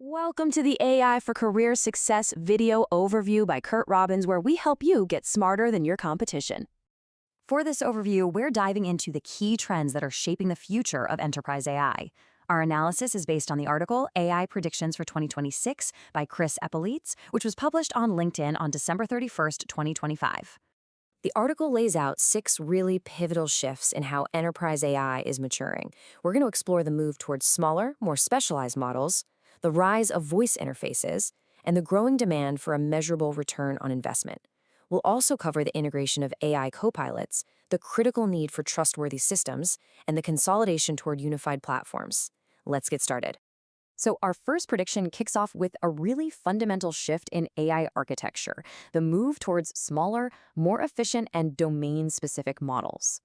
Welcome to the AI for Career Success video overview by Curt Robbins, where we help you get smarter than your competition. For this overview, we're diving into the key trends that are shaping the future of enterprise AI. Our analysis is based on the article AI Predictions for 2026 by Ippolite, which was published on LinkedIn on December 31st, 2025. The article lays out 6 really pivotal shifts in how enterprise AI is maturing. We're going to explore the move towards smaller, more specialized models, the rise of voice interfaces, and the growing demand for a measurable return on investment. We'll also cover the integration of AI copilots, the critical need for trustworthy systems, and the consolidation toward unified platforms. Let's get started. So our first prediction kicks off with a really fundamental shift in AI architecture, the move towards smaller, more efficient, and domain-specific models.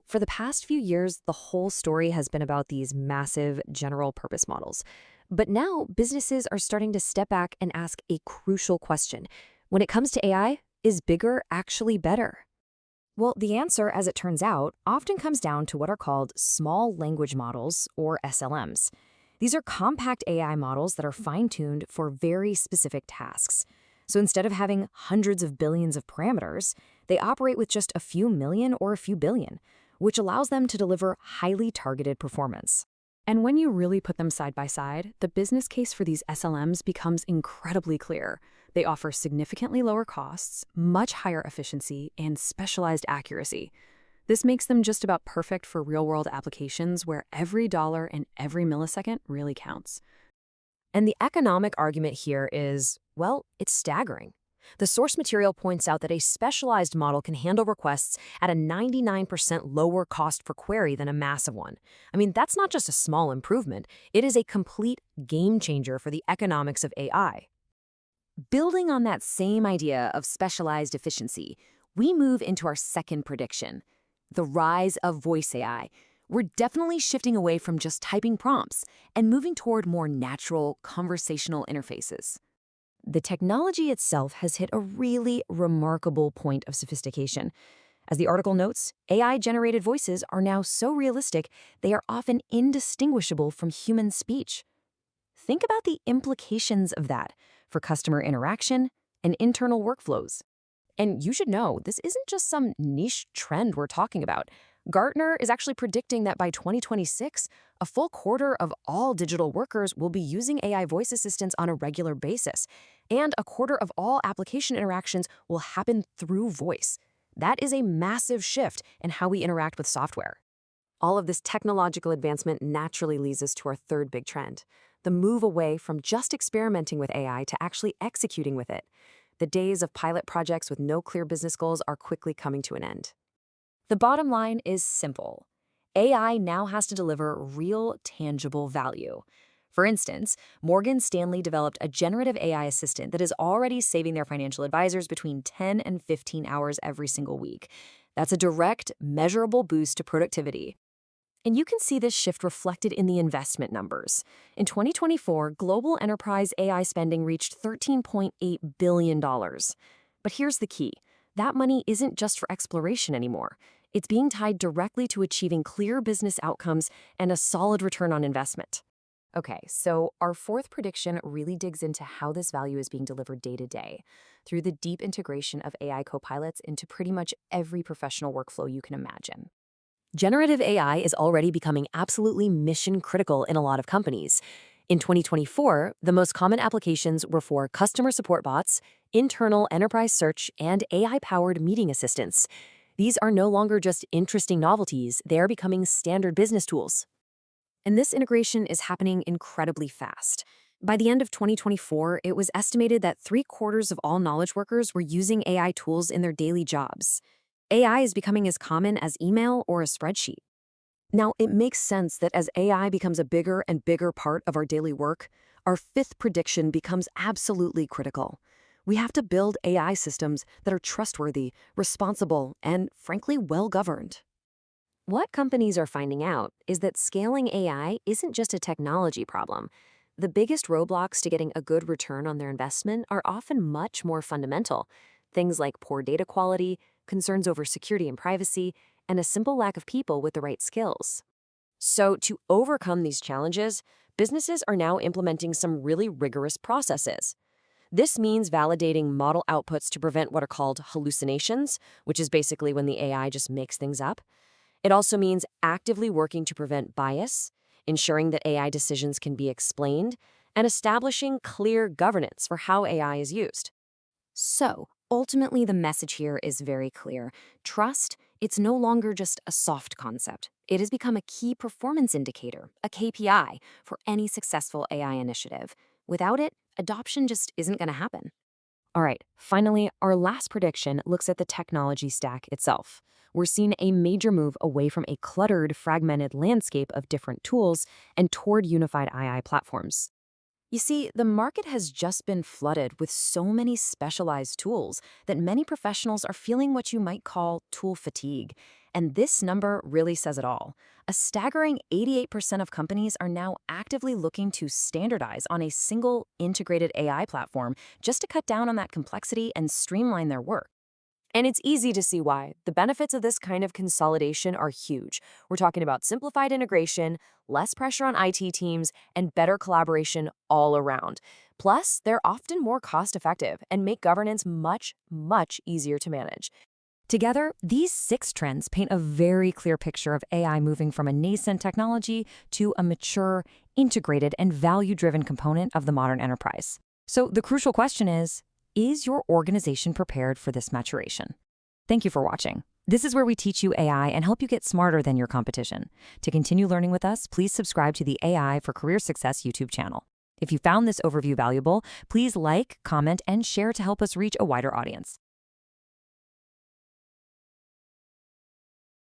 For the past few years, the whole story has been about these massive general-purpose models. But now, businesses are starting to step back and ask a crucial question. When it comes to AI, is bigger actually better? Well, the answer, as it turns out, often comes down to what are called small language models, or SLMs. These are compact AI models that are fine-tuned for very specific tasks. So instead of having hundreds of billions of parameters, they operate with just a few million or a few billion, which allows them to deliver highly targeted performance. And when you really put them side by side, the business case for these SLMs becomes incredibly clear. They offer significantly lower costs, much higher efficiency, and specialized accuracy. This makes them just about perfect for real-world applications where every dollar and every millisecond really counts. And the economic argument here is, well, it's staggering. The source material points out that a specialized model can handle requests at a 99% lower cost per query than a massive one. I mean, that's not just a small improvement, it is a complete game changer for the economics of AI. Building on that same idea of specialized efficiency, we move into our second prediction, the rise of voice AI. We're definitely shifting away from just typing prompts and moving toward more natural, conversational interfaces. The technology itself has hit a really remarkable point of sophistication. As the article notes, AI-generated voices are now so realistic, they are often indistinguishable from human speech. Think about the implications of that for customer interaction and internal workflows. And you should know, this isn't just some niche trend we're talking about. Gartner is actually predicting that by 2026, a full quarter of all digital workers will be using AI voice assistants on a regular basis, and a quarter of all application interactions will happen through voice. That is a massive shift in how we interact with software. All of this technological advancement naturally leads us to our third big trend, the move away from just experimenting with AI to actually executing with it. The days of pilot projects with no clear business goals are quickly coming to an end. The bottom line is simple. AI now has to deliver real, tangible value. For instance, Morgan Stanley developed a generative AI assistant that is already saving their financial advisors between 10 and 15 hours every single week. That's a direct, measurable boost to productivity. And you can see this shift reflected in the investment numbers. In 2024, global enterprise AI spending reached $13.8 billion. But here's the key. That money isn't just for exploration anymore. It's being tied directly to achieving clear business outcomes and a solid return on investment. Okay, so our fourth prediction really digs into how this value is being delivered day to day, through the deep integration of AI copilots into pretty much every professional workflow you can imagine. Generative AI is already becoming absolutely mission-critical in a lot of companies. In 2024, the most common applications were for customer support bots, internal enterprise search, and AI-powered meeting assistants. These are no longer just interesting novelties, they are becoming standard business tools. And this integration is happening incredibly fast. By the end of 2024, it was estimated that 3/4 of all knowledge workers were using AI tools in their daily jobs. AI is becoming as common as email or a spreadsheet. Now, it makes sense that as AI becomes a bigger and bigger part of our daily work, our fifth prediction becomes absolutely critical. We have to build AI systems that are trustworthy, responsible, and frankly, well-governed. What companies are finding out is that scaling AI isn't just a technology problem. The biggest roadblocks to getting a good return on their investment are often much more fundamental. Things like poor data quality, concerns over security and privacy, and a simple lack of people with the right skills. So, to overcome these challenges, businesses are now implementing some really rigorous processes. This means validating model outputs to prevent what are called hallucinations, which is basically when the AI just makes things up. It also means actively working to prevent bias, ensuring that AI decisions can be explained, and establishing clear governance for how AI is used. So, ultimately, the message here is very clear. Trust, it's no longer just a soft concept. It has become a key performance indicator, a KPI, for any successful AI initiative. Without it, adoption just isn't going to happen. All right, finally, our last prediction looks at the technology stack itself. We're seeing a major move away from a cluttered, fragmented landscape of different tools and toward unified AI platforms. You see, the market has just been flooded with so many specialized tools that many professionals are feeling what you might call tool fatigue. And this number really says it all. A staggering 88% of companies are now actively looking to standardize on a single integrated AI platform just to cut down on that complexity and streamline their work. And it's easy to see why. The benefits of this kind of consolidation are huge. We're talking about simplified integration, less pressure on IT teams, and better collaboration all around. Plus, they're often more cost-effective and make governance much, much easier to manage. Together, these 6 trends paint a very clear picture of AI moving from a nascent technology to a mature, integrated, and value-driven component of the modern enterprise. So the crucial question is your organization prepared for this maturation? Thank you for watching. This is where we teach you AI and help you get smarter than your competition. To continue learning with us, please subscribe to the AI for Career Success YouTube channel. If you found this overview valuable, please like, comment, and share to help us reach a wider audience.